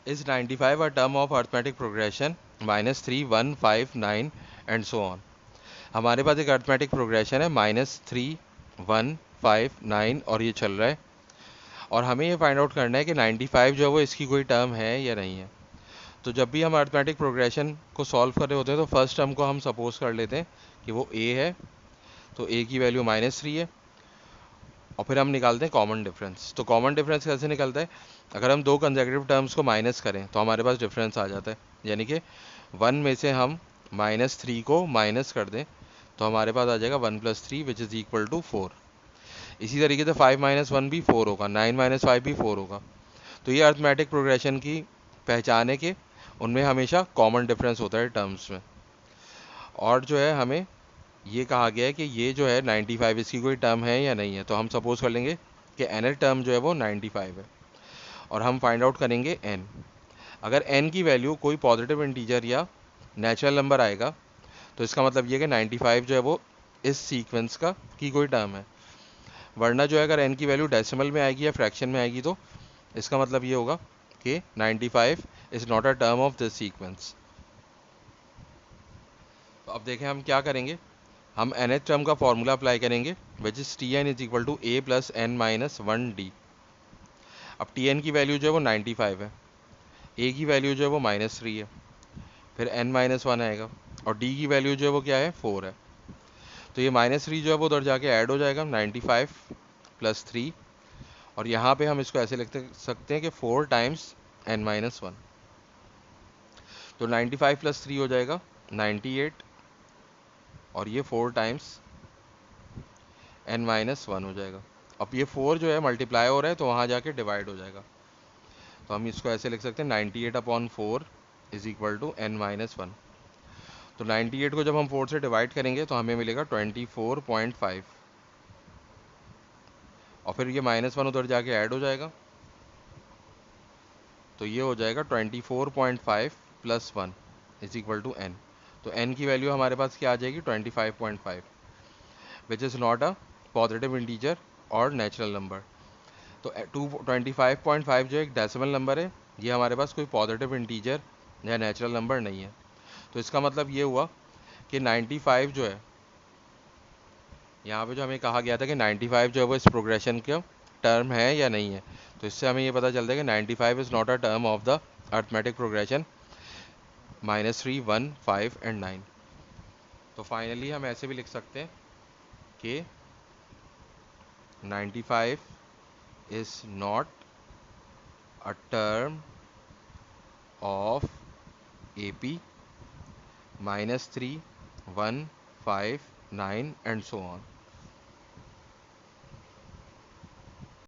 Is 95 a term of arithmetic progression -3 1 5 9 and so on. हमारे पास एक arithmetic progression है -3 1 5 9 और ये चल रहा है, और हमें ये फाइंड आउट करना है कि 95 जो है वो इसकी कोई टर्म है या नहीं है। तो जब भी हम अर्थमेटिक प्रोग्रेशन को सॉल्व कर रहे होते हैं तो फर्स्ट टर्म को हम सपोज कर लेते हैं कि वो ए है, तो ए की वैल्यू -3 है, और फिर हम निकालते हैं कॉमन डिफरेंस। तो कॉमन डिफरेंस कैसे निकलता है? अगर हम दो कंसेक्यूटिव टर्म्स को माइनस करें तो हमारे पास डिफरेंस आ जाता है, यानी कि 1 में से हम -3 को माइनस कर दें तो हमारे पास आ जाएगा 1 + 3 विच इज़ इक्वल टू 4। इसी तरीके से 5 - 1 भी 4 होगा, 9 - 5 भी 4 होगा। तो ये अर्थमेटिक प्रोग्रेशन की पहचान है कि उनमें हमेशा कॉमन डिफरेंस होता है टर्म्स में। और जो है हमें ये कहा गया है कि ये जो है 95 इसकी कोई टर्म है या नहीं है, तो हम सपोज कर लेंगे कि nth टर्म जो है वो 95 है, और हम फाइंड आउट करेंगे n। अगर n की वैल्यू कोई पॉजिटिव इंटीजर या नेचुरल नंबर आएगा तो इसका मतलब ये कि 95 जो है वो इस सीक्वेंस का की कोई टर्म है। वरना जो है अगर n की वैल्यू डेसिमल में आएगी या फ्रैक्शन में आएगी तो इसका मतलब ये होगा कि 95 is not a term of this sequence. तो अब देखें हम क्या करेंगे। हम nth टर्म का फॉर्मूला अप्लाई करेंगे which is Tn is equal to a plus n minus 1d। अब Tn की वैल्यू जो है वो 95 है, a की वैल्यू जो है वो -3 है, फिर n-1 आएगा, और d की वैल्यू जो है वो क्या है 4 है। तो ये -3 जो है वो उधर जाके ऐड हो जाएगा 95 + 3, और यहाँ पे हम इसको ऐसे लिख सकते हैं कि 4 टाइम्स n-1। तो 95 + 3 हो जाएगा 98, और ये 4 टाइम्स n-1 हो जाएगा। अब ये 4 जो है मल्टीप्लाई हो रहा है तो वहाँ जाके डिवाइड हो जाएगा, तो हम इसको ऐसे लिख सकते हैं 98/4 इज इक्वल टू n-1। तो 98 को जब हम 4 से डिवाइड करेंगे तो हमें मिलेगा 24.5, और फिर ये -1 उधर जाके ऐड हो जाएगा, तो ये हो जाएगा 24.5 + 1 इज इक्वल टू n। तो n की वैल्यू हमारे पास क्या आ जाएगी 25.5, which is not a positive integer और नेचुरल नंबर। तो 25.5 जो एक डेसिमल नंबर है, ये हमारे पास कोई पॉजिटिव इंटीजर या नेचुरल नंबर नहीं है। तो इसका मतलब ये हुआ कि 95 जो है, यहाँ पे जो हमें कहा गया था कि 95 जो है वो इस प्रोग्रेशन का टर्म है या नहीं है, तो इससे हमें ये पता चलता है कि 95 is not a term of the arithmetic progression -3 1 5 and 9। तो फाइनली हम ऐसे भी लिख सकते हैं कि 95 is not a term of AP -3 1 5 9 and so on.